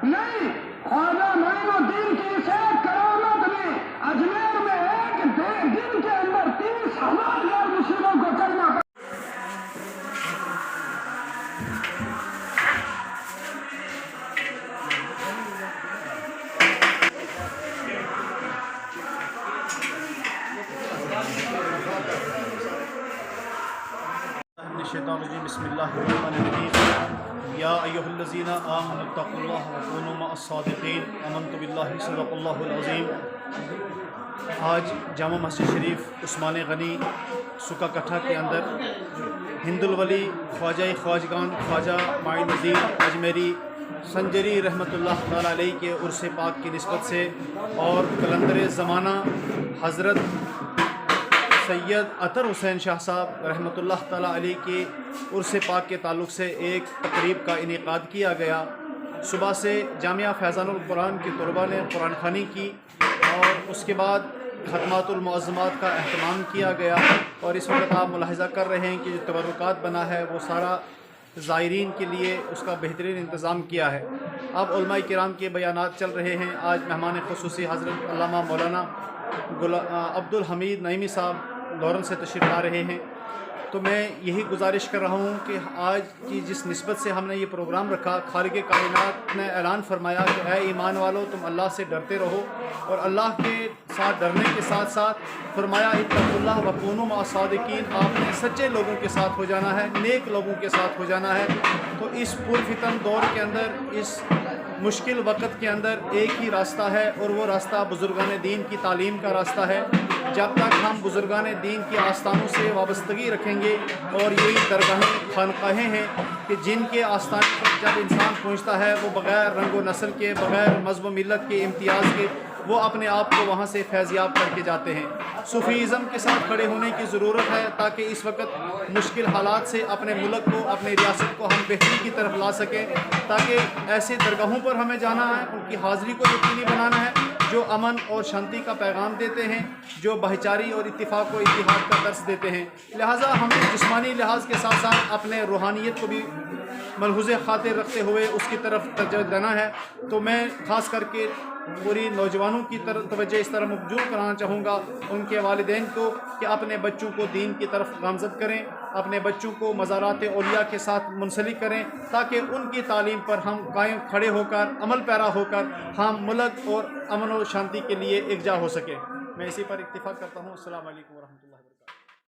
نہیں، ख्वाजा मोइनुद्दीन की इस एक करामत ने अजमेर में एक दिन के अंदर 30,000 गैर मुस्लिमों को करना पड़ा। बिस्मिल्लाहिर्रहमानिर्रहीम या अय्युहल्लज़ीना आमनु तक़ुल्लाह व कूनू मअस-सादिक़ीन आमनतु बिल्लाहि सदक़ल्लाहुल अज़ीम। आज जामा मस्जिद शरीफ उस्मान गनी सुका कट्ठा के अंदर हिंदुल वली ख्वाजा ख्वाजगान ख्वाजा मोइनुद्दीन अजमेरी संजरी रहमतुल्लाह तआला अलैह के उर्स पाक की निस्बत से और कलंदर ज़माना हज़रत सैयद अतर हुसैन शाह साहब रहमतुल्लाह तआला अलैह के उर्स पाक के ताल्लुक़ से एक तकरीब का इनेकाद किया गया। सुबह से जामिया फैज़ानुल कुरान के तलबा ने कुरान ख़वानी की और उसके बाद खतमातुल मुअज़्ज़मात का अहतमाम किया गया। और इस वक्त आप मुलाहिज़ा कर रहे हैं कि जो तबरुकात बना है वो सारा ज़ायरीन के लिए उसका बेहतरीन इंतज़ाम किया है। अब उलमा किराम के बयानात चल रहे हैं। आज मेहमान ख़ुसूसी हज़रत अल्लामा मौलाना अब्दुल हमीद नईमी साहब लॉरेंस से तशरीफ़ ला रहे हैं। तो मैं यही गुजारिश कर रहा हूँ कि आज की जिस निस्बत से हमने ये प्रोग्राम रखा, खालिक़े कायनात ने ऐलान फरमाया कि ऐ ईमान वालों तुम अल्लाह से डरते रहो, और अल्लाह के साथ डरने के साथ साथ फरमाया इत्तक़ुल्लाह व कूनू मअस-सादिक़ीन, आपने सच्चे लोगों के साथ हो जाना है, नेक लोगों के साथ हो जाना है। तो इस पुरफितन दौर के अंदर, इस मुश्किल वक़्त के अंदर एक ही रास्ता है और वो रास्ता बुज़ुर्गान दीन की तालीम का रास्ता है। जब तक हम बुज़ुर्गान दीन की आस्थानों से वाबस्तगी रखेंगे, और यही दरगाहें खानकाहें हैं कि जिनके आस्थान पर जब इंसान पहुंचता है वो बग़ैर रंग व नस्ल के, बग़ैर मज़हब व मिल्लत के इम्तियाज़ के वो अपने आप को वहाँ से फैज़याब करके जाते हैं। सूफ़ीज़म के साथ खड़े होने की ज़रूरत है ताकि इस वक्त मुश्किल हालात से अपने मुल्क को, अपने रियासत को हम बेहतरी की तरफ ला सकें, ताकि ऐसे दरगाहों पर हमें जाना है, उनकी हाज़िरी को यकीनी बनाना है जो अमन और शांति का पैगाम देते हैं, जो भाईचारी और इत्तिफ़ाक़ व इत्तिहाद का दर्स देते हैं। लिहाजा हमें जिस्मानी लिहाज के साथ साथ अपने रूहानियत को भी मलहूज़ ख़ातिर रखते हुए उसकी तरफ तवज्जो देना है। तो मैं ख़ास करके पूरी नौजवानों की तरफ तवज्जो इस तरह मबजूल कराना चाहूँगा उनके वालिदैन को कि अपने बच्चों को दीन की तरफ गामज़द करें, अपने बच्चों को मज़ारात औलिया के साथ मुंसलिक करें, ताकि उनकी तालीम पर हम कायम खड़े होकर, अमल पैरा होकर हम मुल्क और अमन और शांति के लिए एकजा हो सके। मैं इसी पर इत्तिफ़ाक़ करता हूँ। अस्सलामु अलैकुम व रहमतुल्लाह।